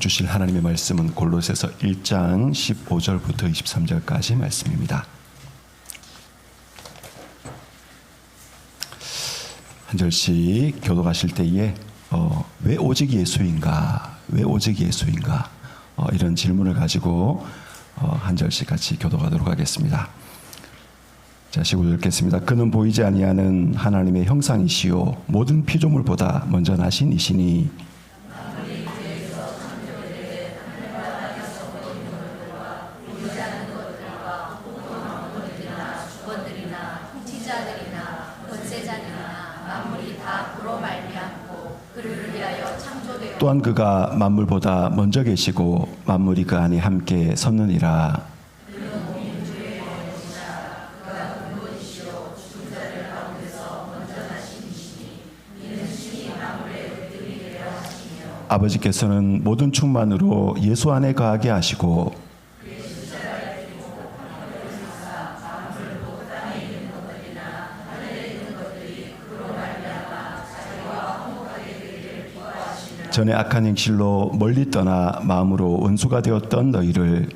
주실 하나님의 말씀은 골로새서 1장 15절부터 23절까지 말씀입니다. 한 절씩 교독하실 때에 왜 오직 예수인가? 왜 오직 예수인가? 이런 질문을 가지고 한 절씩 같이 교독하도록 하겠습니다. 자, 15절 읽겠습니다. 그는 보이지 아니하는 하나님의 형상이시요 모든 피조물보다 먼저 나신 이시니 또한 그가 만물보다 먼저 계시고 만물이 그 안에 함께 섰느니라. 아버지께서는 모든 충만으로 예수 안에 거하게 하시고 전에 악한 행실로 멀리 떠나 마음으로 원수가 되었던 너희를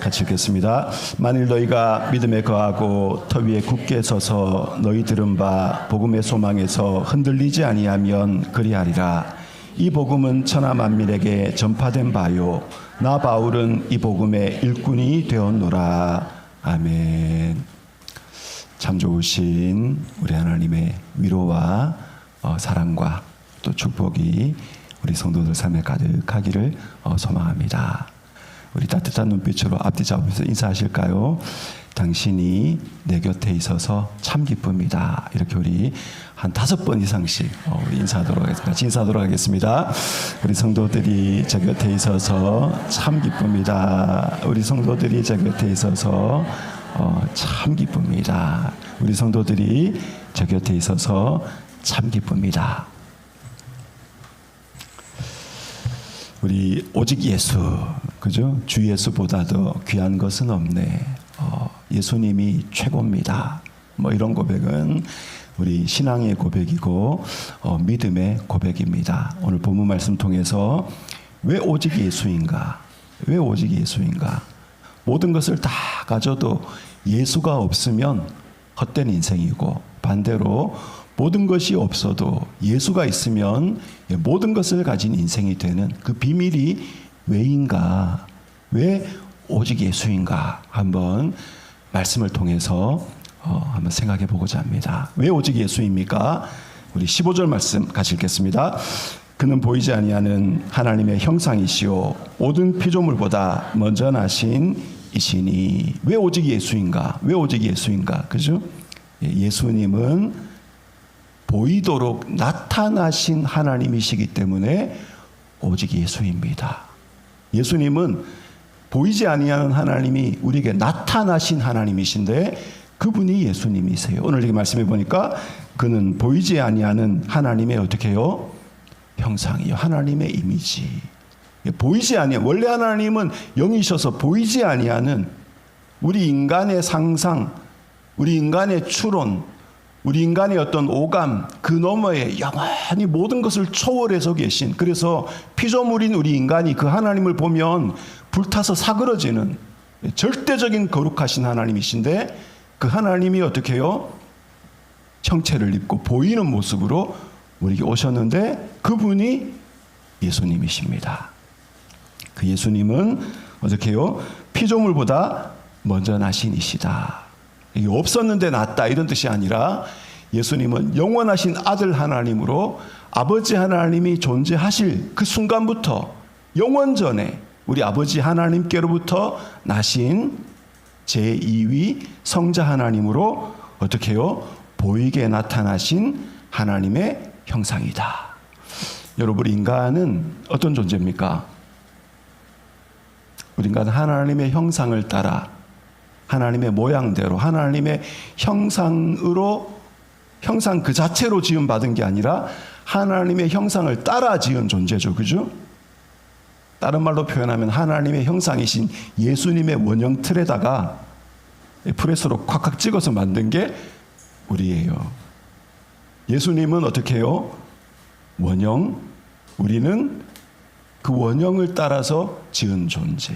같이 읽겠습니다. 만일 너희가 믿음에 거하고 터 위에 굳게 서서 너희 들은 바 복음의 소망에서 흔들리지 아니하면 그리하리라. 이 복음은 천하 만민에게 전파된 바요 나 바울은 이 복음의 일꾼이 되었노라. 아멘. 참 좋으신 우리 하나님의 위로와 사랑과 또 축복이 우리 성도들 삶에 가득하기를 소망합니다. 우리 따뜻한 눈빛으로 앞뒤 잡으면서 인사하실까요? 당신이 내 곁에 있어서 참 기쁩니다. 이렇게 우리 한 5번 이상씩 우리 인사하도록 하겠습니다. 인사하도록 하겠습니다. 우리 성도들이 제 곁에 있어서 참 기쁩니다. 우리 성도들이 제 곁에 있어서 참 기쁩니다. 우리 성도들이 제 곁에 있어서 참 기쁩니다. 우리 오직 예수, 그죠? 주 예수보다 더 귀한 것은 없네. 예수님이 최고입니다. 뭐 이런 고백은 우리 신앙의 고백이고 믿음의 고백입니다. 오늘 본문 말씀 통해서 왜 오직 예수인가? 왜 오직 예수인가? 모든 것을 다 가져도 예수가 없으면 헛된 인생이고 반대로 모든 것이 없어도 예수가 있으면 모든 것을 가진 인생이 되는 그 비밀이 왜인가? 왜 오직 예수인가? 한번 말씀을 통해서 한번 생각해 보고자 합니다. 왜 오직 예수입니까? 우리 15절 말씀 같이 읽겠습니다. 그는 보이지 아니하는 하나님의 형상이시요 모든 피조물보다 먼저 나신 이시니. 왜 오직 예수인가? 왜 오직 예수인가? 그죠? 예수님은 보이도록 나타나신 하나님이시기 때문에 오직 예수입니다. 예수님은 보이지 아니하는 하나님이 우리에게 나타나신 하나님이신데 그분이 예수님이세요. 오늘 이렇게 말씀해 보니까 그는 보이지 아니하는 하나님의 어떻게 해요? 형상이요. 하나님의 이미지. 보이지 아니한 원래 하나님은 영이셔서 보이지 아니하는 우리 인간의 상상, 우리 인간의 추론, 우리 인간의 어떤 오감 그 너머에 영원히 모든 것을 초월해서 계신, 그래서 피조물인 우리 인간이 그 하나님을 보면 불타서 사그러지는 절대적인 거룩하신 하나님이신데 그 하나님이 어떻게 해요? 형체를 입고 보이는 모습으로 우리에게 오셨는데 그분이 예수님이십니다. 그 예수님은 어떻게 해요? 피조물보다 먼저 나신 이시다. 이게 없었는데 났다 이런 뜻이 아니라 예수님은 영원하신 아들 하나님으로 아버지 하나님이 존재하실 그 순간부터 영원전에 우리 아버지 하나님께로부터 나신 제2위 성자 하나님으로 어떻게 해요? 보이게 나타나신 하나님의 형상이다. 여러분, 인간은 어떤 존재입니까? 우리 인간은 하나님의 형상을 따라 하나님의 모양대로 하나님의 형상으로 형상 그 자체로 지음받은 게 아니라 하나님의 형상을 따라 지은 존재죠. 그죠? 다른 말로 표현하면 하나님의 형상이신 예수님의 원형 틀에다가 프레스로 콱콱 찍어서 만든 게 우리예요. 예수님은 어떻게 해요? 원형, 우리는 그 원형을 따라서 지은 존재.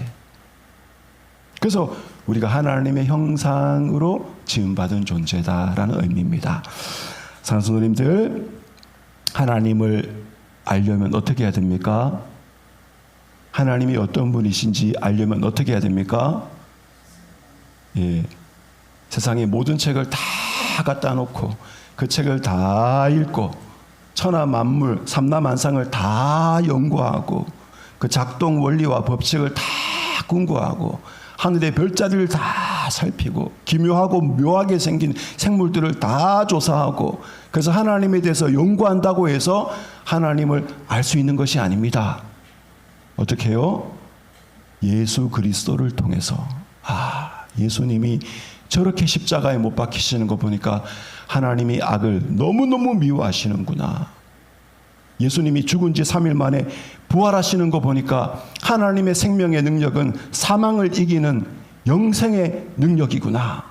그래서 우리가 하나님의 형상으로 지음받은 존재다라는 의미입니다. 사랑하는 하나님을 알려면 어떻게 해야 됩니까? 하나님이 어떤 분이신지 알려면 어떻게 해야 됩니까? 예, 세상의 모든 책을 다 갖다 놓고 그 책을 다 읽고 천하 만물 삼라만상을 다 연구하고 그 작동 원리와 법칙을 다 궁구하고 하늘의 별자리를 다 살피고 기묘하고 묘하게 생긴 생물들을 다 조사하고 그래서 하나님에 대해서 연구한다고 해서 하나님을 알 수 있는 것이 아닙니다. 어떻게 해요? 예수 그리스도를 통해서 예수님이 저렇게 십자가에 못 박히시는 거 보니까 하나님이 악을 너무너무 미워하시는구나. 예수님이 죽은 지 3일 만에 부활하시는 거 보니까 하나님의 생명의 능력은 사망을 이기는 영생의 능력이구나.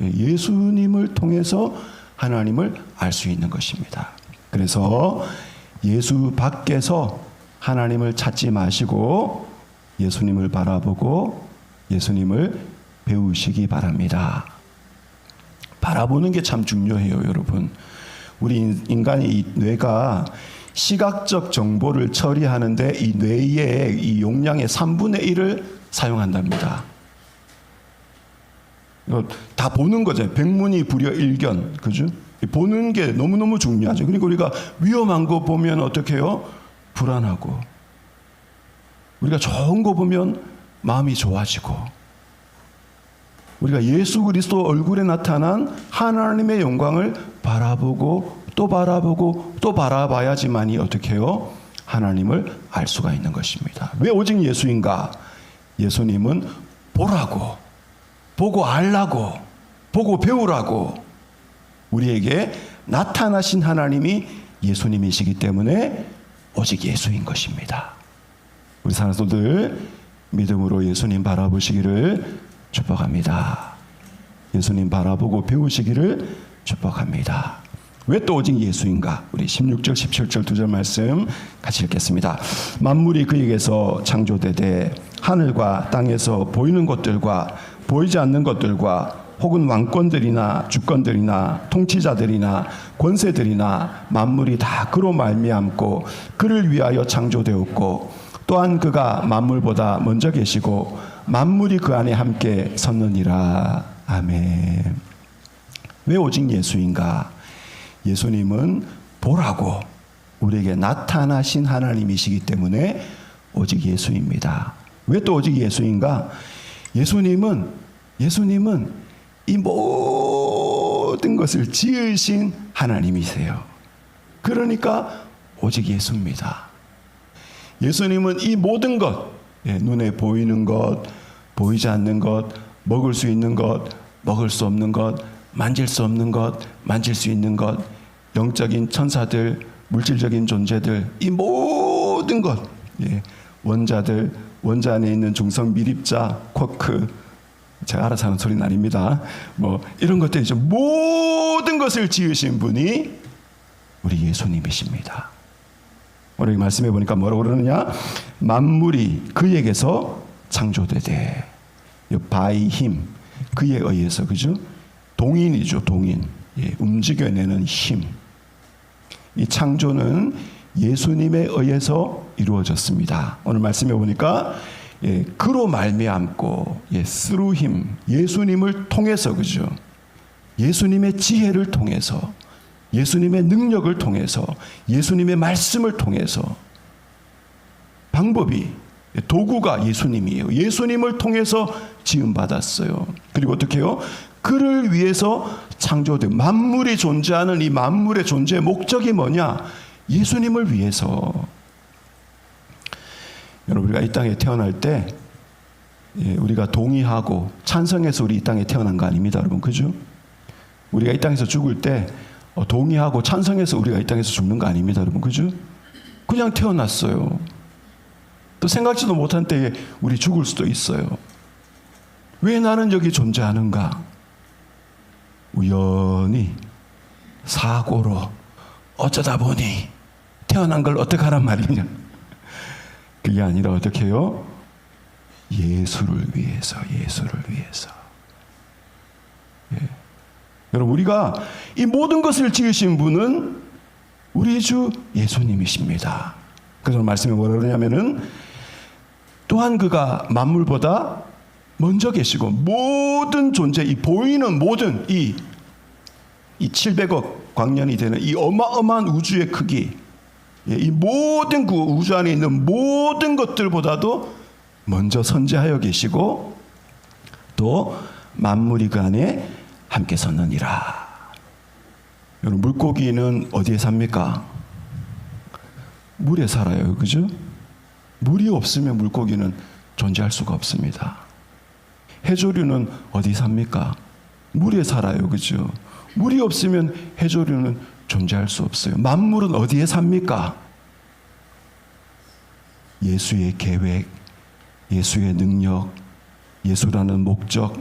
예수님을 통해서 하나님을 알 수 있는 것입니다. 그래서 예수 밖에서 하나님을 찾지 마시고 예수님을 바라보고 예수님을 배우시기 바랍니다. 바라보는 게 참 중요해요, 여러분. 우리 인간의 이 뇌가 시각적 정보를 처리하는데 이 뇌의 이 용량의 3분의 1을 사용한답니다. 이거 다 보는 거죠. 백문이 불여 일견, 그죠? 보는 게 너무너무 중요하죠. 그러니까 우리가 위험한 거 보면 어떻게 해요? 불안하고, 우리가 좋은 거 보면 마음이 좋아지고, 우리가 예수 그리스도 얼굴에 나타난 하나님의 영광을 바라보고 또 바라보고 또 바라봐야지만이 어떻게 해요? 하나님을 알 수가 있는 것입니다. 왜 오직 예수인가? 예수님은 보라고, 보고 알라고, 보고 배우라고 우리에게 나타나신 하나님이 예수님이시기 때문에 오직 예수인 것입니다. 우리 사랑하는 믿음으로 예수님 바라보시기를 축복합니다. 예수님 바라보고 배우시기를 축복합니다. 왜 또 오직 예수인가? 우리 16절 17절 2절 말씀 같이 읽겠습니다. 만물이 그에게서 창조되되 하늘과 땅에서 보이는 것들과 보이지 않는 것들과 혹은 왕권들이나 주권들이나 통치자들이나 권세들이나 만물이 다 그로 말미암고 그를 위하여 창조되었고 또한 그가 만물보다 먼저 계시고 만물이 그 안에 함께 섰느니라. 아멘. 왜 오직 예수인가? 예수님은 보라고 우리에게 나타나신 하나님이시기 때문에 오직 예수입니다. 왜 또 오직 예수인가? 예수님은 이 모든 것을 지으신 하나님이세요. 그러니까 오직 예수입니다. 예수님은 이 모든 것, 눈에 보이는 것, 보이지 않는 것, 먹을 수 있는 것, 먹을 수 없는 것, 만질 수 없는 것, 만질 수 있는 것, 영적인 천사들, 물질적인 존재들, 이 모든 것, 원자들, 원자 안에 있는 중성 미립자, 쿼크, 제가 알아서 하는 소리는 아닙니다. 이런 것들이죠. 모든 것을 지으신 분이 우리 예수님이십니다. 오늘 말씀해 보니까 뭐라고 그러느냐? 만물이 그에게서 창조되되, by him, 그에 의해서, 그죠? 동인이죠, 동인. 움직여내는 힘. 이 창조는 예수님에 의해서 이루어졌습니다. 오늘 말씀해 보니까 그로 말미암고, through him, 예수님을 통해서, 그죠? 예수님의 지혜를 통해서, 예수님의 능력을 통해서, 예수님의 말씀을 통해서, 방법이, 도구가 예수님이에요. 예수님을 통해서 지음받았어요. 그리고 어떻게 해요? 그를 위해서 창조된, 만물이 존재하는 이 만물의 존재의 목적이 뭐냐? 예수님을 위해서. 여러분, 우리가 이 땅에 태어날 때 우리가 동의하고 찬성해서 우리 이 땅에 태어난 거 아닙니다, 여러분. 그죠? 우리가 이 땅에서 죽을 때 동의하고 찬성해서 우리가 이 땅에서 죽는 거 아닙니다, 여러분. 그죠? 그냥 태어났어요. 또 생각지도 못한 때에 우리 죽을 수도 있어요. 왜 나는 여기 존재하는가? 우연히 사고로 어쩌다 보니 태어난 걸 어떡하란 말이냐? 그게 아니라 어떻게 해요? 예수를 위해서. 예. 여러분, 우리가 이 모든 것을 지으신 분은 우리 주 예수님이십니다. 그래서 말씀이 뭐라 그러냐면은, 또한 그가 만물보다 먼저 계시고 모든 존재, 이 보이는 모든 이 700억 광년이 되는 이 어마어마한 우주의 크기, 이 모든 그 우주 안에 있는 모든 것들보다도 먼저 선재하여 계시고 또 만물이 그 안에 함께 섰느니라. 여러분, 물고기는 어디에 삽니까? 물에 살아요. 그죠? 물이 없으면 물고기는 존재할 수가 없습니다. 해조류는 어디 삽니까? 물에 살아요. 그죠? 물이 없으면 해조류는 존재할 수 없어요. 만물은 어디에 삽니까? 예수의 계획, 예수의 능력, 예수라는 목적,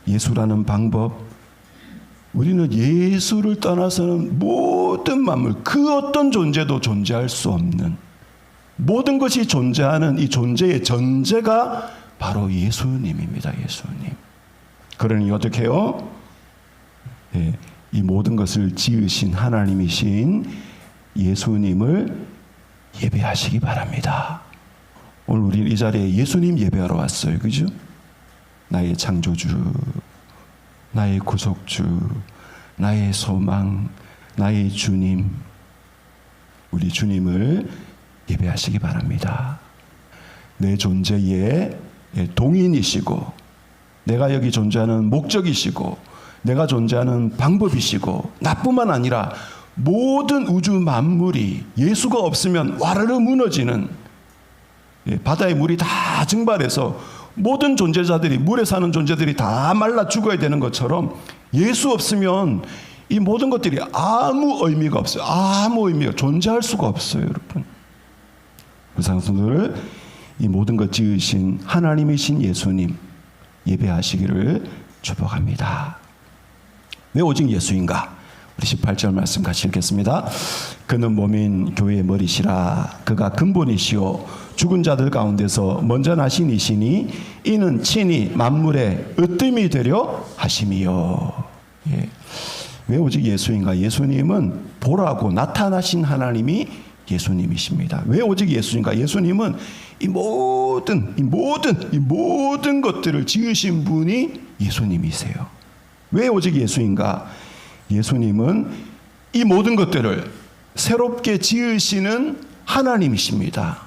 예수라는 방법. 우리는 예수를 떠나서는 모든 만물, 그 어떤 존재도 존재할 수 없는, 모든 것이 존재하는 이 존재의 전제가 바로 예수님입니다. 예수님. 그러니 어떻게 해요? 예, 이 모든 것을 지으신 하나님이신 예수님을 예배하시기 바랍니다. 오늘 우리 이 자리에 예수님 예배하러 왔어요. 그죠? 나의 창조주, 나의 구속주, 나의 소망, 나의 주님, 우리 주님을 예배하시기 바랍니다. 내 존재의 동인이시고, 내가 여기 존재하는 목적이시고, 내가 존재하는 방법이시고, 나뿐만 아니라 모든 우주 만물이 예수가 없으면 와르르 무너지는, 바다의 물이 다 증발해서 모든 존재자들이, 물에 사는 존재들이 다 말라 죽어야 되는 것처럼 예수 없으면 이 모든 것들이 아무 의미가 없어요. 아무 의미가 존재할 수가 없어요. 여러분, 불상수들, 이 모든 것 지으신 하나님이신 예수님 예배하시기를 축복합니다. 왜 오직 예수인가? 우리 18절 말씀 같이 읽겠습니다. 그는 몸인 교회의 머리시라. 그가 근본이시오 죽은 자들 가운데서 먼저 나신 이시니 이는 친히 만물의 으뜸이 되려 하심이요. 예. 왜 오직 예수인가? 예수님은 보라고 나타나신 하나님이 예수님이십니다. 왜 오직 예수인가? 예수님은 이 모든 것들을 지으신 분이 예수님이세요. 왜 오직 예수인가? 예수님은 이 모든 것들을 새롭게 지으시는 하나님이십니다.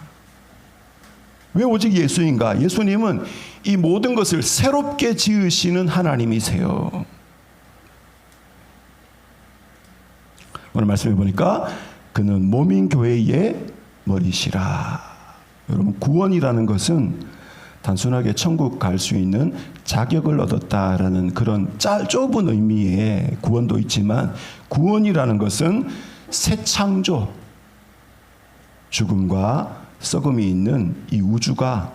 왜 오직 예수인가? 예수님은 이 모든 것을 새롭게 지으시는 하나님이세요. 오늘 말씀해 보니까 그는 몸인 교회의 머리시라. 여러분, 구원이라는 것은 단순하게 천국 갈 수 있는 자격을 얻었다라는 그런 좁은 의미의 구원도 있지만, 구원이라는 것은 새 창조, 죽음과 썩음이 있는 이 우주가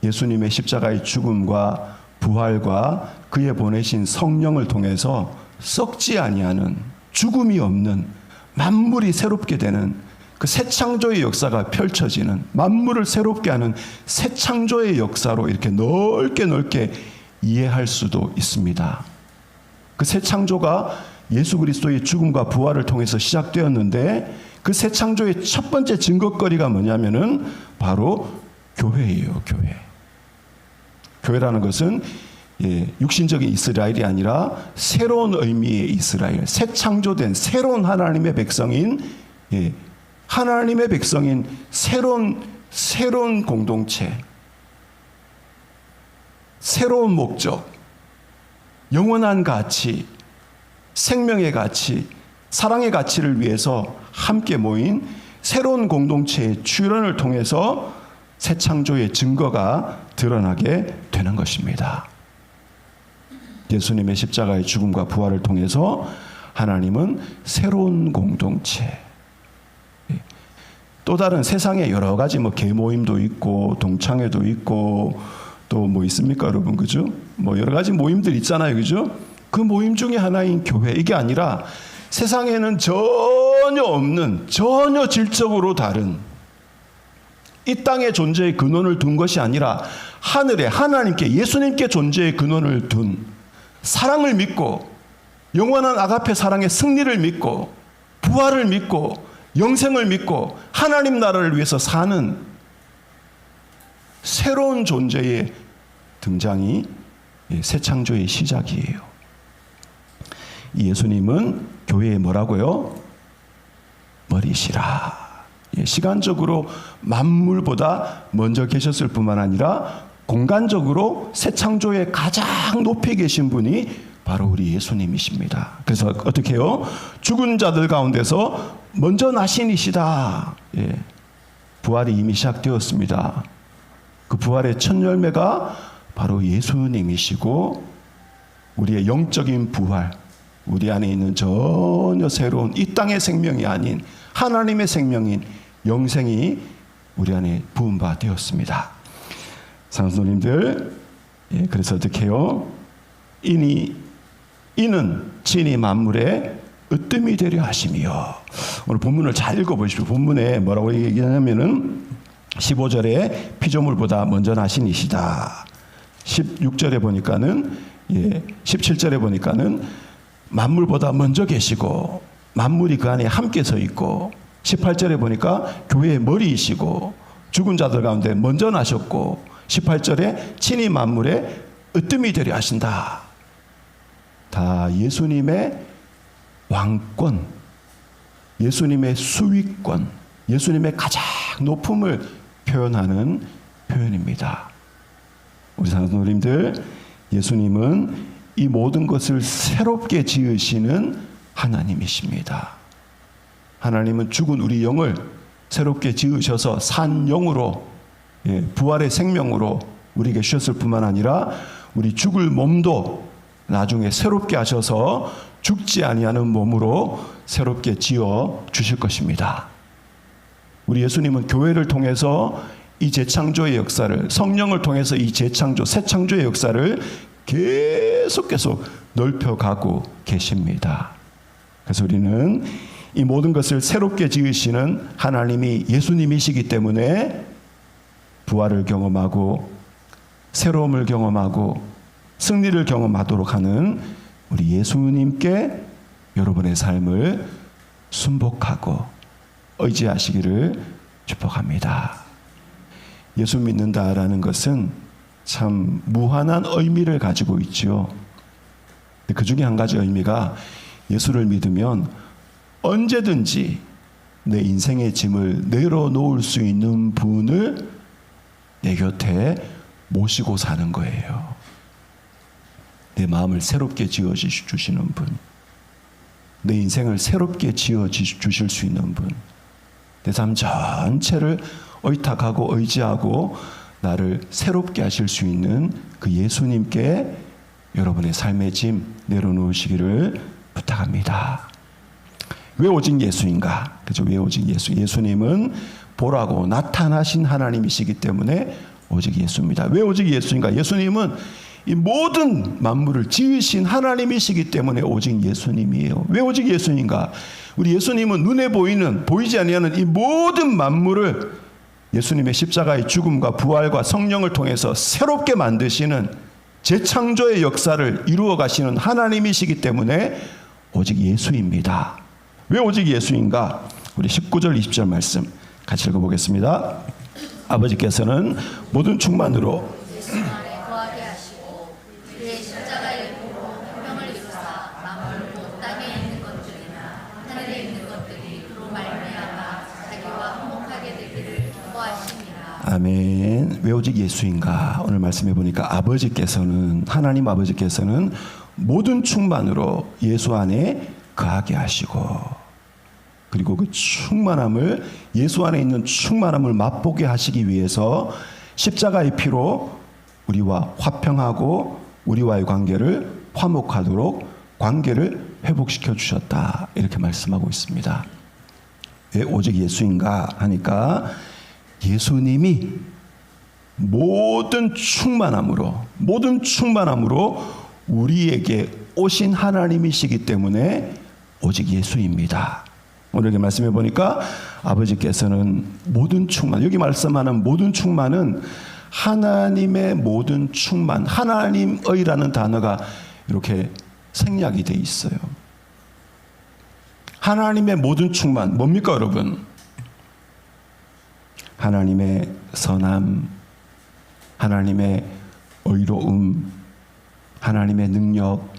예수님의 십자가의 죽음과 부활과 그의 보내신 성령을 통해서 썩지 아니하는, 죽음이 없는, 만물이 새롭게 되는 그 새 창조의 역사가 펼쳐지는, 만물을 새롭게 하는 새 창조의 역사로 이렇게 넓게 이해할 수도 있습니다. 그 새 창조가 예수 그리스도의 죽음과 부활을 통해서 시작되었는데, 그 새 창조의 첫 번째 증거거리가 뭐냐면은 바로 교회예요. 교회. 교회라는 것은 육신적인 이스라엘이 아니라 새로운 의미의 이스라엘, 새 창조된 새로운 하나님의 백성인, 하나님의 백성인 새로운 공동체, 새로운 목적, 영원한 가치, 생명의 가치, 사랑의 가치를 위해서 함께 모인 새로운 공동체의 출현을 통해서 새 창조의 증거가 드러나게 되는 것입니다. 예수님의 십자가의 죽음과 부활을 통해서 하나님은 새로운 공동체, 또 다른 세상에 여러 가지 계모임도 있고 동창회도 있고 또 뭐 있습니까, 여러분? 그죠? 뭐 여러 가지 모임들 있잖아요. 그죠? 그 모임 중에 하나인 교회. 이게 아니라 세상에는 전혀 없는, 전혀 질적으로 다른, 이 땅의 존재의 근원을 둔 것이 아니라 하늘에 하나님께, 예수님께 존재의 근원을 둔, 사랑을 믿고 영원한 아가페 사랑의 승리를 믿고 부활을 믿고 영생을 믿고 하나님 나라를 위해서 사는 새로운 존재의 등장이 새 창조의 시작이에요. 예수님은 교회의 뭐라고요? 머리시라. 시간적으로 만물보다 먼저 계셨을 뿐만 아니라 공간적으로 새 창조의 가장 높이 계신 분이 바로 우리 예수님이십니다. 그래서 어떻게 해요? 죽은 자들 가운데서 먼저 나신 이시다. 부활이 이미 시작되었습니다. 그 부활의 첫 열매가 바로 예수님이시고 우리의 영적인 부활, 우리 안에 있는 전혀 새로운 이 땅의 생명이 아닌 하나님의 생명인 영생이 우리 안에 부은 바 되었습니다. 성도님들, 그래서 어떻게 해요? 이는 친히 만물의 으뜸이 되려 하시며. 오늘 본문을 잘 읽어보십시오. 본문에 뭐라고 얘기하냐면은 15절에 피조물보다 먼저 나신 이시다. 16절에 보니까는 17절에 보니까는 만물보다 먼저 계시고 만물이 그 안에 함께 서 있고 18절에 보니까 교회의 머리이시고 죽은 자들 가운데 먼저 나셨고 18절에 친히 만물의 으뜸이 되려 하신다. 다 예수님의 왕권, 예수님의 수위권, 예수님의 가장 높음을 표현하는 표현입니다. 우리 성도님들, 예수님은 이 모든 것을 새롭게 지으시는 하나님이십니다. 하나님은 죽은 우리 영을 새롭게 지으셔서 산 영으로, 부활의 생명으로 우리에게 주셨을 뿐만 아니라 우리 죽을 몸도 나중에 새롭게 하셔서 죽지 아니하는 몸으로 새롭게 지어 주실 것입니다. 우리 예수님은 교회를 통해서 이 재창조의 역사를, 성령을 통해서 이 재창조, 새 창조의 역사를 계속 넓혀가고 계십니다. 그래서 우리는 이 모든 것을 새롭게 지으시는 하나님이 예수님이시기 때문에 부활을 경험하고 새로움을 경험하고 승리를 경험하도록 하는 우리 예수님께 여러분의 삶을 순복하고 의지하시기를 축복합니다. 예수 믿는다라는 것은 참 무한한 의미를 가지고 있죠. 그 중에 한 가지 의미가 예수를 믿으면 언제든지 내 인생의 짐을 내려놓을 수 있는 분을 내 곁에 모시고 사는 거예요. 내 마음을 새롭게 지어주시는 분, 내 인생을 새롭게 지어주실 수 있는 분, 내 삶 전체를 의탁하고 의지하고 나를 새롭게 하실 수 있는 그 예수님께 여러분의 삶의 짐 내려놓으시기를 부탁합니다. 왜 오직 예수인가? 그죠? 왜 오직 예수? 예수님은 보라고 나타나신 하나님이시기 때문에 오직 예수입니다. 왜 오직 예수인가? 예수님은 이 모든 만물을 지으신 하나님이시기 때문에 오직 예수님이에요. 왜 오직 예수인가? 우리 예수님은 눈에 보이지 아니하는 이 모든 만물을 예수님의 십자가의 죽음과 부활과 성령을 통해서 새롭게 만드시는 재창조의 역사를 이루어 가시는 하나님이시기 때문에 오직 예수입니다. 왜 오직 예수인가? 우리 19절 20절 말씀 같이 읽어보겠습니다. 아버지께서는 모든 충만으로 거하게 하시고 그의 십자가의 도로 생명을 이루사 만물도 땅에 있는 것들이나 하늘에 있는 것들이 그로 말미암아 자기와 화목하게 되기를 기뻐하시니라. 아멘. 왜 오직 예수인가? 오늘 말씀해 보니까 하나님 아버지께서는 모든 충만으로 예수 안에 거하게 하시고, 그리고 그 충만함을, 예수 안에 있는 충만함을 맛보게 하시기 위해서 십자가의 피로 우리와 화평하고 우리와의 관계를 화목하도록 관계를 회복시켜 주셨다. 이렇게 말씀하고 있습니다. 왜 오직 예수인가 하니까 예수님이 모든 충만함으로 우리에게 오신 하나님이시기 때문에 오직 예수입니다. 오늘 이렇게 말씀해 보니까 아버지께서는 모든 충만, 여기 말씀하는 모든 충만은 하나님의 모든 충만, 하나님의라는 단어가 이렇게 생략이 돼 있어요. 하나님의 모든 충만 뭡니까 여러분? 하나님의 선함, 하나님의 의로움, 하나님의 능력,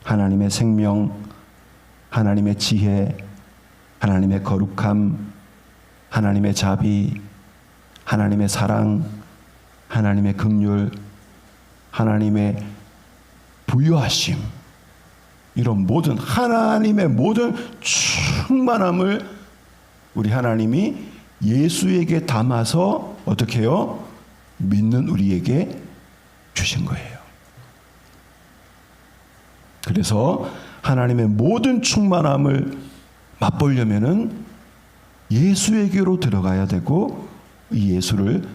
하나님의 생명, 하나님의 지혜, 하나님의 거룩함, 하나님의 자비, 하나님의 사랑, 하나님의 긍휼, 하나님의 부유하심, 이런 모든 하나님의 모든 충만함을 우리 하나님이 예수에게 담아서 어떻게 해요? 믿는 우리에게 주신 거예요. 그래서 하나님의 모든 충만함을 맛보려면은 예수에게로 들어가야 되고 이 예수를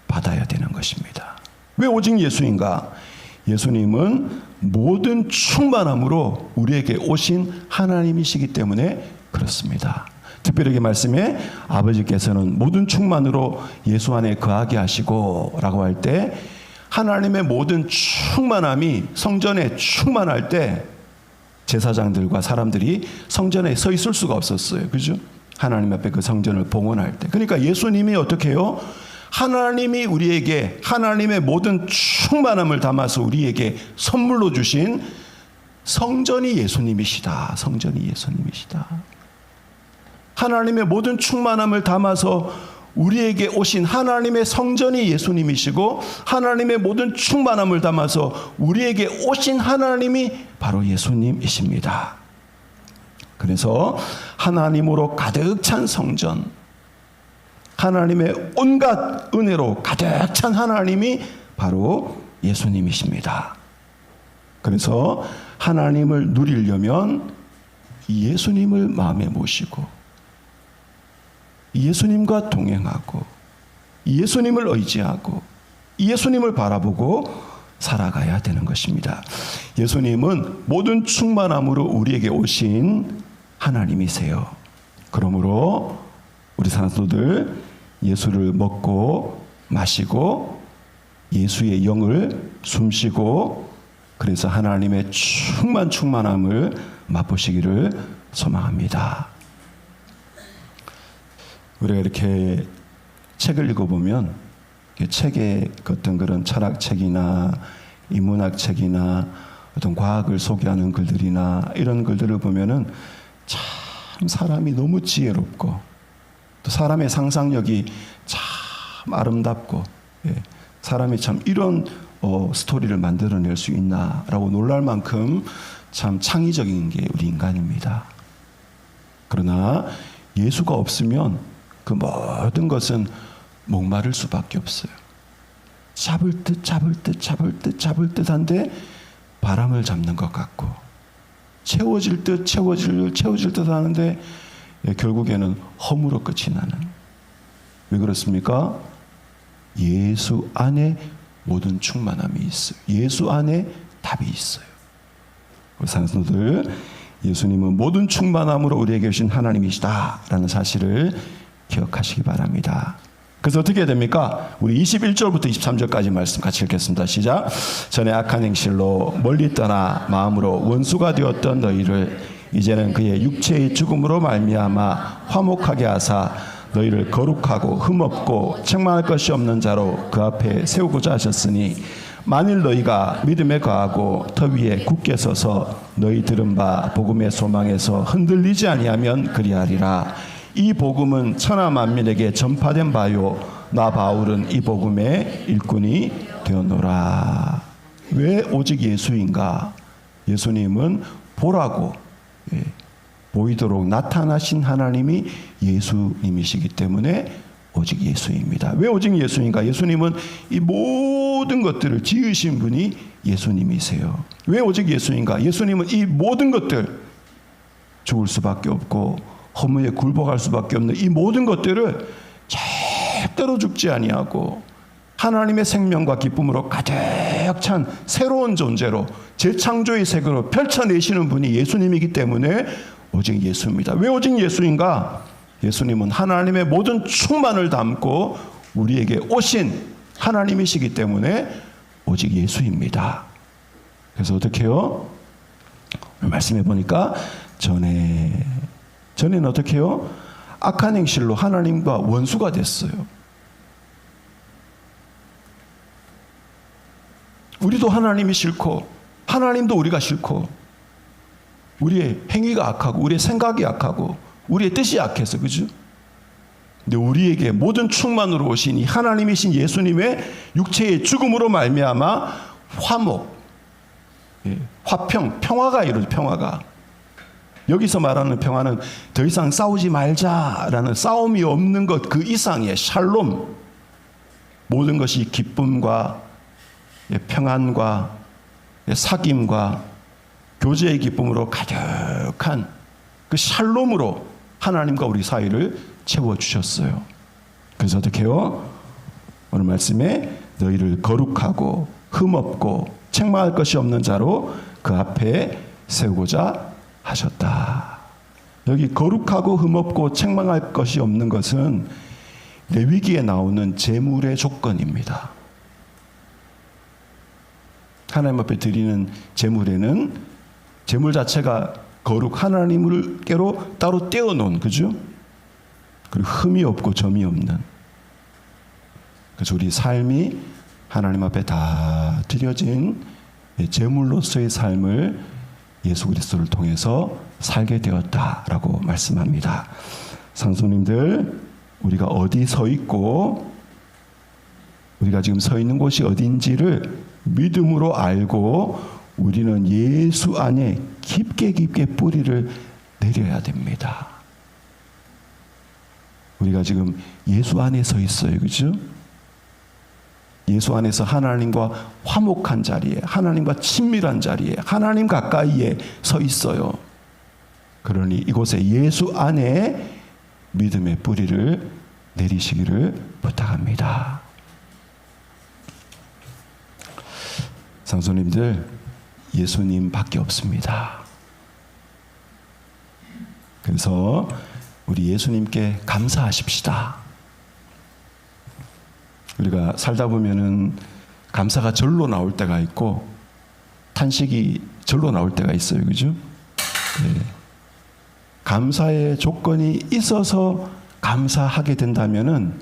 받아야 되는 것입니다. 왜 오직 예수인가? 예수님은 모든 충만함으로 우리에게 오신 하나님이시기 때문에 그렇습니다. 특별하게 말씀에 아버지께서는 모든 충만으로 예수 안에 거하게 하시고 라고 할 때 하나님의 모든 충만함이 성전에 충만할 때 제사장들과 사람들이 성전에 서 있을 수가 없었어요. 그죠? 하나님 앞에 그 성전을 봉헌할 때. 그러니까 예수님이 어떻게 해요? 하나님이 우리에게 하나님의 모든 충만함을 담아서 우리에게 선물로 주신 성전이 예수님이시다. 성전이 예수님이시다. 하나님의 모든 충만함을 담아서 우리에게 오신 하나님의 성전이 예수님이시고 하나님의 모든 충만함을 담아서 우리에게 오신 하나님이 바로 예수님이십니다. 그래서 하나님으로 가득 찬 성전, 하나님의 온갖 은혜로 가득 찬 하나님이 바로 예수님이십니다. 그래서 하나님을 누리려면 예수님을 마음에 모시고 예수님과 동행하고 예수님을 의지하고 예수님을 바라보고 살아가야 되는 것입니다. 예수님은 모든 충만함으로 우리에게 오신 하나님이세요. 그러므로 우리 산소들 예수를 먹고 마시고 예수의 영을 숨쉬고 그래서 하나님의 충만함을 맛보시기를 소망합니다. 우리가 이렇게 책을 읽어보면 책의 어떤 그런 철학책이나 인문학책이나 어떤 과학을 소개하는 글들이나 이런 글들을 보면은 참 사람이 너무 지혜롭고 또 사람의 상상력이 참 아름답고 사람이 참 이런 스토리를 만들어낼 수 있나라고 놀랄 만큼 참 창의적인 게 우리 인간입니다. 그러나 예수가 없으면 그 모든 것은 목마를 수밖에 없어요. 잡을 듯 한데 바람을 잡는 것 같고 채워질 듯 하는데 결국에는 허무로 끝이 나는. 왜 그렇습니까? 예수 안에 모든 충만함이 있어요. 예수 안에 답이 있어요. 우리 산소들 예수님은 모든 충만함으로 우리에게 주신 하나님이시다라는 사실을 기억하시기 바랍니다. 그래서 어떻게 해야 됩니까? 우리 21절부터 23절까지 말씀 같이 읽겠습니다. 시작. 전에 악한 행실로 멀리 떠나 마음으로 원수가 되었던 너희를 이제는 그의 육체의 죽음으로 말미암아 화목하게 하사 너희를 거룩하고 흠없고 책망할 것이 없는 자로 그 앞에 세우고자 하셨으니 만일 너희가 믿음에 거하고 터 위에 굳게 서서 너희 들은 바 복음의 소망에서 흔들리지 아니하면 그리하리라. 이 복음은 천하 만민에게 전파된 바요 나 바울은 이 복음의 일꾼이 되었노라. 왜 오직 예수인가? 예수님은 보라고 보이도록 나타나신 하나님이 예수님이시기 때문에 오직 예수입니다. 왜 오직 예수인가? 예수님은 이 모든 것들을 지으신 분이 예수님이세요. 왜 오직 예수인가? 예수님은 이 모든 것들 죽을 수밖에 없고 허무에 굴복할 수밖에 없는 이 모든 것들을 절대로 죽지 아니하고 하나님의 생명과 기쁨으로 가득 찬 새로운 존재로 재창조의 세계로 펼쳐내시는 분이 예수님이기 때문에 오직 예수입니다. 왜 오직 예수인가? 예수님은 하나님의 모든 충만을 담고 우리에게 오신 하나님이시기 때문에 오직 예수입니다. 그래서 어떻게 해요? 말씀해 보니까 전에는 어떻게 해요? 악한 행실로 하나님과 원수가 됐어요. 우리도 하나님이 싫고 하나님도 우리가 싫고 우리의 행위가 악하고 우리의 생각이 악하고 우리의 뜻이 악해서, 그죠? 근데 우리에게 모든 충만으로 오신 이 하나님이신 예수님의 육체의 죽음으로 말미암아 화목, 화평, 평화가 이루어져. 평화가, 여기서 말하는 평화는 더 이상 싸우지 말자라는 싸움이 없는 것 그 이상의 샬롬, 모든 것이 기쁨과 평안과 사귐과 교제의 기쁨으로 가득한 그 샬롬으로 하나님과 우리 사이를 채워주셨어요. 그래서 어떻게 해요? 오늘 말씀에 너희를 거룩하고 흠없고 책망할 것이 없는 자로 그 앞에 세우고자 하셨다. 여기 거룩하고 흠없고 책망할 것이 없는 것은 레위기에 나오는 제물의 조건입니다. 하나님 앞에 드리는 제물에는 제물 자체가 거룩, 하나님께로 따로 떼어놓은, 그죠? 그리고 흠이 없고 점이 없는. 그래서 우리 삶이 하나님 앞에 다 드려진 제물로서의 삶을 예수 그리스도를 통해서 살게 되었다라고 말씀합니다. 상소님들, 우리가 어디 서 있고 우리가 지금 서 있는 곳이 어딘지를 믿음으로 알고 우리는 예수 안에 깊게 뿌리를 내려야 됩니다. 우리가 지금 예수 안에 서 있어요, 그죠? 예수 안에서 하나님과 화목한 자리에, 하나님과 친밀한 자리에, 하나님 가까이에 서 있어요. 그러니 이곳에 예수 안에 믿음의 뿌리를 내리시기를 부탁합니다. 상소님들, 예수님밖에 없습니다. 그래서 우리 예수님께 감사하십시다. 우리가 살다 보면은 감사가 절로 나올 때가 있고 탄식이 절로 나올 때가 있어요, 그죠? 네. 감사의 조건이 있어서 감사하게 된다면은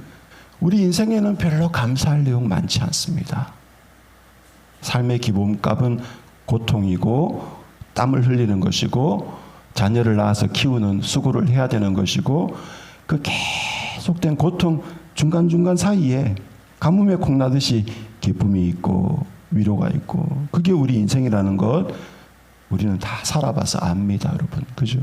우리 인생에는 별로 감사할 내용 많지 않습니다. 삶의 기본값은 고통이고 땀을 흘리는 것이고 자녀를 낳아서 키우는 수고를 해야 되는 것이고 그 계속된 고통 중간중간 사이에 가뭄에 콩나듯이 기쁨이 있고 위로가 있고 그게 우리 인생이라는 것 우리는 다 살아봐서 압니다, 여러분. 그죠?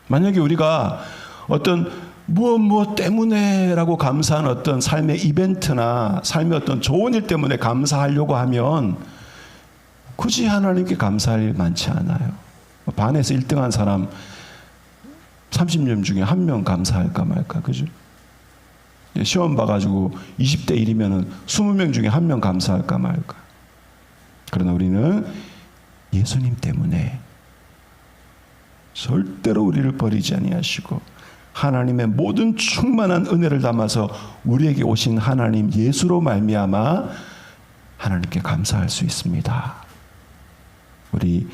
만약에 우리가 어떤 무엇 때문에라고 감사한 어떤 삶의 이벤트나 삶의 어떤 좋은 일 때문에 감사하려고 하면 굳이 하나님께 감사할 일 많지 않아요. 반에서 1등한 사람 30명 중에 1명 감사할까 말까, 그죠? 시험 봐가지고 20대 1이면 20명 중에 1명 감사할까 말까. 그러나 우리는 예수님 때문에 절대로 우리를 버리지 아니하시고 하나님의 모든 충만한 은혜를 담아서 우리에게 오신 하나님 예수로 말미암아 하나님께 감사할 수 있습니다. 우리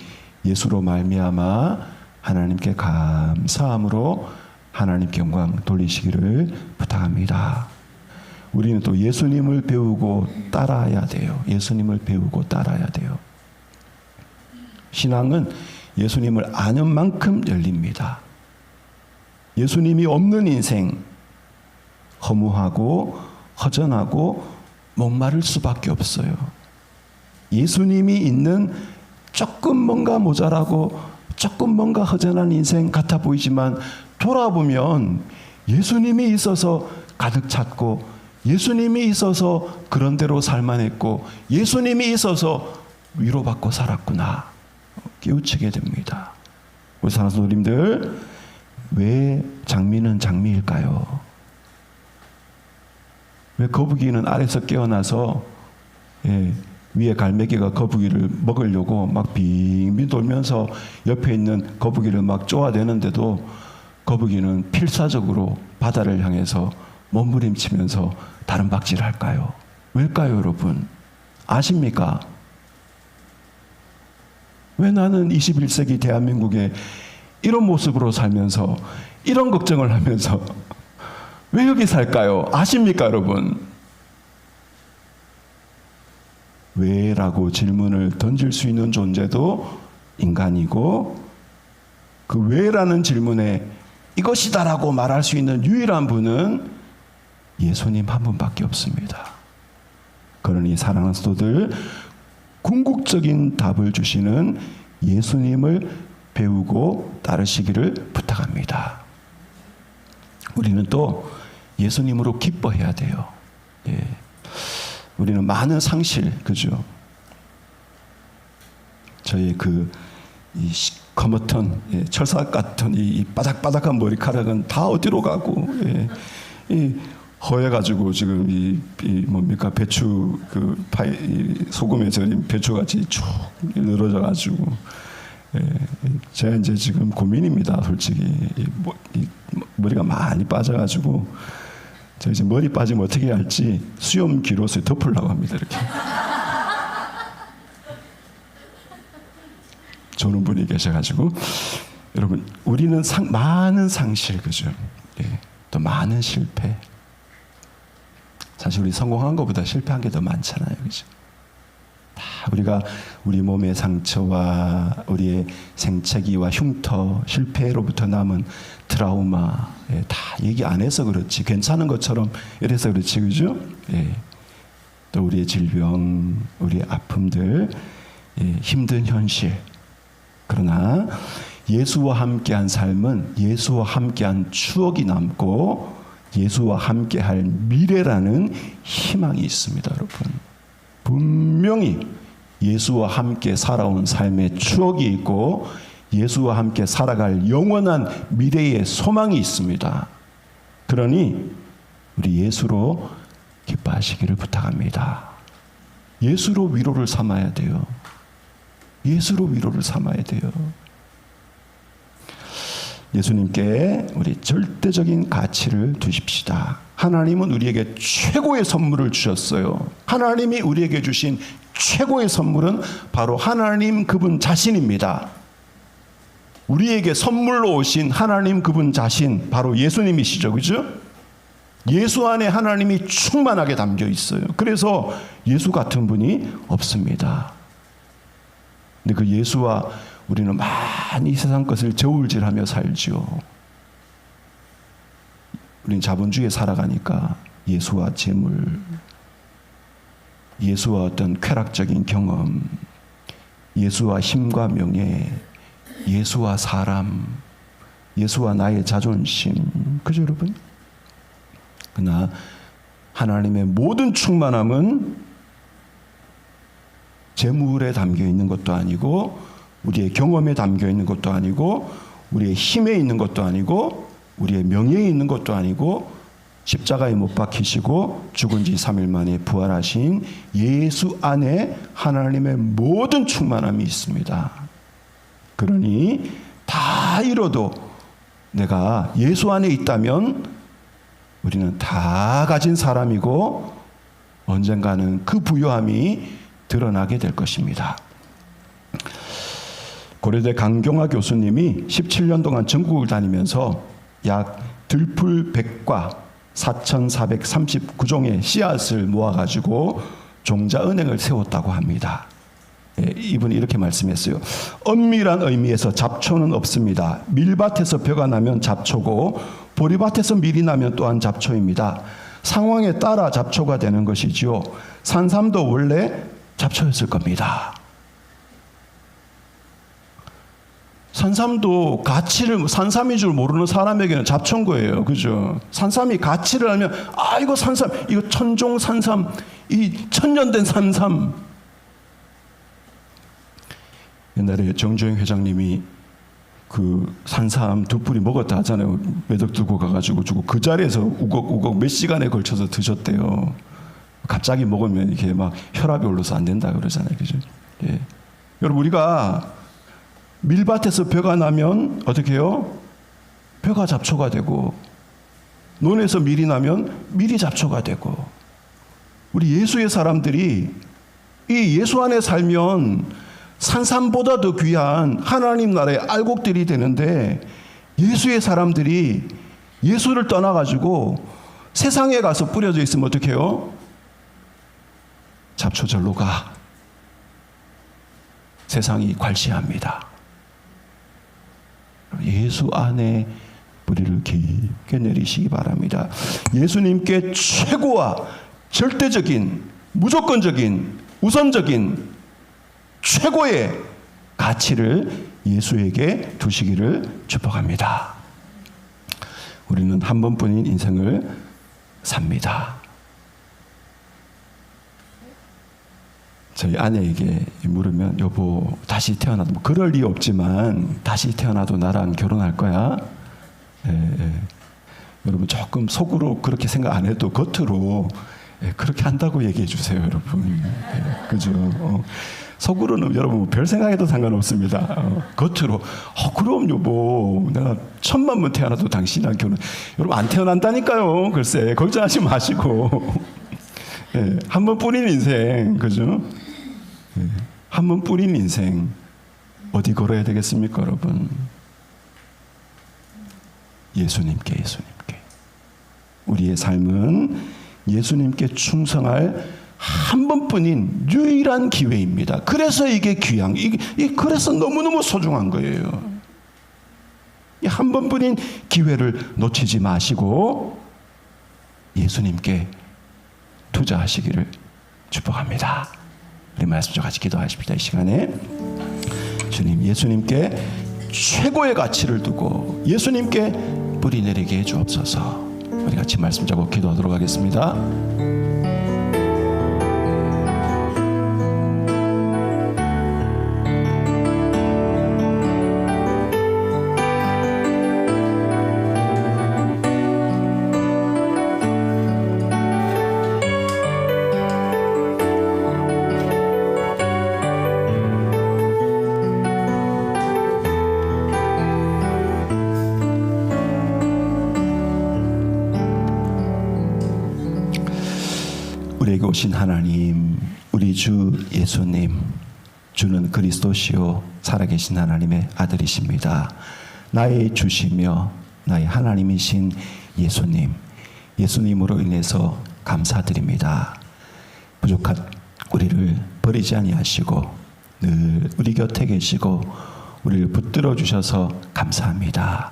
예수로 말미암아 하나님께 감사함으로 하나님께 영광 돌리시기를 부탁합니다. 우리는 또 예수님을 배우고 따라야 돼요. 예수님을 배우고 따라야 돼요. 신앙은 예수님을 아는 만큼 열립니다. 예수님이 없는 인생, 허무하고 허전하고 목마를 수밖에 없어요. 예수님이 있는 조금 뭔가 모자라고 조금 뭔가 허전한 인생 같아 보이지만 돌아보면 예수님이 있어서 가득 찼고 예수님이 있어서 그런 대로 살만했고 예수님이 있어서 위로받고 살았구나 깨우치게 됩니다. 우리 사랑하는 왜 장미는 장미일까요? 왜 거북이는 아래서 깨어나서 위에 갈매기가 거북이를 먹으려고 막 빙빙 돌면서 옆에 있는 거북이를 막 쪼아대는데도 거북이는 필사적으로 바다를 향해서 몸부림치면서 다른 박질을 할까요? 왜일까요, 여러분? 아십니까? 왜 나는 21세기 대한민국에 이런 모습으로 살면서 이런 걱정을 하면서 왜 여기 살까요? 아십니까, 여러분? 왜라고 질문을 던질 수 있는 존재도 인간이고, 그 왜라는 질문에 이것이다라고 말할 수 있는 유일한 분은 예수님 한 분밖에 없습니다. 그러니 사랑하는 성도들, 궁극적인 답을 주시는 예수님을 배우고 따르시기를 부탁합니다. 우리는 또 예수님으로 기뻐해야 돼요. 우리는 많은 상실, 그죠? 저의 이 시커멓던 철사 같은 이 바닥바닥한 머리카락은 다 어디로 가고, 이 허해가지고 지금 이 뭡니까, 배추 소금에 절인 배추같이 쭉 늘어져가지고, 제가 이제 지금 고민입니다, 솔직히. 이 머리가 많이 빠져가지고, 제가 이제 머리 빠지면 어떻게 할지 수염기로서 덮으려고 합니다, 이렇게. 좋은 분이 계셔가지고, 여러분, 우리는 많은 상실, 그죠? 또 많은 실패. 사실 우리 성공한 것보다 실패한 게 더 많잖아요, 그죠? 다 우리가 우리 몸의 상처와 우리의 생채기와 흉터, 실패로부터 남은 트라우마, 다 얘기 안 해서 그렇지, 괜찮은 것처럼 이래서 그렇지, 그죠? 또 우리의 질병, 우리의 아픔들, 힘든 현실. 그러나 예수와 함께한 삶은 예수와 함께한 추억이 남고 예수와 함께할 미래라는 희망이 있습니다, 여러분. 분명히 예수와 함께 살아온 삶의 추억이 있고 예수와 함께 살아갈 영원한 미래의 소망이 있습니다. 그러니 우리 예수로 기뻐하시기를 부탁합니다. 예수로 위로를 삼아야 돼요. 예수로 위로를 삼아야 돼요. 예수님께 우리 절대적인 가치를 두십시다. 하나님은 우리에게 최고의 선물을 주셨어요. 하나님이 우리에게 주신 최고의 선물은 바로 하나님 그분 자신입니다. 우리에게 선물로 오신 하나님 그분 자신, 바로 예수님이시죠, 그죠? 예수 안에 하나님이 충만하게 담겨 있어요. 그래서 예수 같은 분이 없습니다. 근데 그 예수와 우리는 많이 세상 것을 저울질하며 살죠. 우리는 자본주의에 살아가니까 예수와 재물, 예수와 어떤 쾌락적인 경험, 예수와 힘과 명예, 예수와 사람, 예수와 나의 자존심, 그죠, 여러분? 그러나 하나님의 모든 충만함은 재물에 담겨 있는 것도 아니고 우리의 경험에 담겨 있는 것도 아니고 우리의 힘에 있는 것도 아니고 우리의 명예에 있는 것도 아니고 십자가에 못 박히시고 죽은 지 3일 만에 부활하신 예수 안에 하나님의 모든 충만함이 있습니다. 그러니 다 잃어도 내가 예수 안에 있다면 우리는 다 가진 사람이고 언젠가는 그 부요함이 드러나게 될 것입니다. 고려대 강경화 교수님이 17년 동안 전국을 다니면서 약 들풀 100과 4,439종의 씨앗을 모아가지고 종자은행을 세웠다고 합니다. 이분이 이렇게 말씀했어요. 엄밀한 의미에서 잡초는 없습니다. 밀밭에서 벼가 나면 잡초고 보리밭에서 밀이 나면 또한 잡초입니다. 상황에 따라 잡초가 되는 것이지요. 산삼도 원래 잡초였을 겁니다. 산삼도 가치를, 산삼인 줄 모르는 사람에게는 잡초인 거예요. 그죠? 산삼이 가치를 알면, 아, 이거 산삼, 이거 천종 산삼, 이 천년된 산삼. 옛날에 정주영 회장님이 그 산삼 두 뿌리 먹었다 하잖아요. 매덕 들고 가가지고 주고 그 자리에서 우걱우걱 몇 시간에 걸쳐서 드셨대요. 갑자기 먹으면 이게 막 혈압이 올라서 안 된다 그러잖아요. 그죠? 예. 여러분, 우리가 밀밭에서 벼가 나면 어떻게 해요? 벼가 잡초가 되고, 논에서 밀이 나면 밀이 잡초가 되고, 우리 예수의 사람들이 이 예수 안에 살면 산삼보다 더 귀한 하나님 나라의 알곡들이 되는데, 예수의 사람들이 예수를 떠나가지고 세상에 가서 뿌려져 있으면 어떻게 해요? 잡초절로 가. 세상이 괄시합니다. 예수 안에 뿌리를 깊게 내리시기 바랍니다. 예수님께 최고와 절대적인, 무조건적인, 우선적인 최고의 가치를 예수에게 두시기를 축복합니다. 우리는 한 번뿐인 인생을 삽니다. 저희 아내에게 물으면, 여보 다시 태어나도, 뭐 그럴 리 없지만 다시 태어나도 나랑 결혼할 거야? 여러분, 조금 속으로 그렇게 생각 안 해도 겉으로 그렇게 한다고 얘기해 주세요, 여러분. 그죠? 속으로는 여러분 별 생각해도 상관없습니다. 겉으로 그럼 여보 내가 1000만번 태어나도 당신이랑 결혼. 여러분, 안 태어난다니까요. 글쎄, 걱정하지 마시고. 한 번뿐인 인생, 그죠? 한 번뿐인 인생 어디 걸어야 되겠습니까, 여러분? 예수님께. 우리의 삶은 예수님께 충성할 한 번뿐인 유일한 기회입니다. 그래서 이게 귀한, 그래서 너무너무 소중한 거예요. 이 한 번뿐인 기회를 놓치지 마시고 예수님께 투자하시기를 축복합니다. 우리 말씀 좀 같이 기도하십시다. 이 시간에 주님, 예수님께 최고의 가치를 두고 예수님께 뿌리 내리게 해 주옵소서. 우리 같이 말씀 잡고 기도하도록 하겠습니다. 우리에게 오신 하나님, 우리 주 예수님, 주는 그리스도시요 살아계신 하나님의 아들이십니다. 나의 주시며 나의 하나님이신 예수님, 예수님으로 인해서 감사드립니다. 부족한 우리를 버리지 아니하시고 늘 우리 곁에 계시고 우리를 붙들어 주셔서 감사합니다.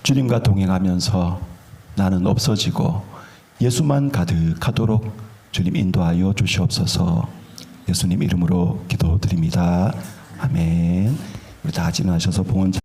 주님과 동행하면서 나는 없어지고 예수만 가득하도록 주님 인도하여 주시옵소서. 예수님 이름으로 기도드립니다. 아멘. 우리 다 같이 일어나셔서 봉헌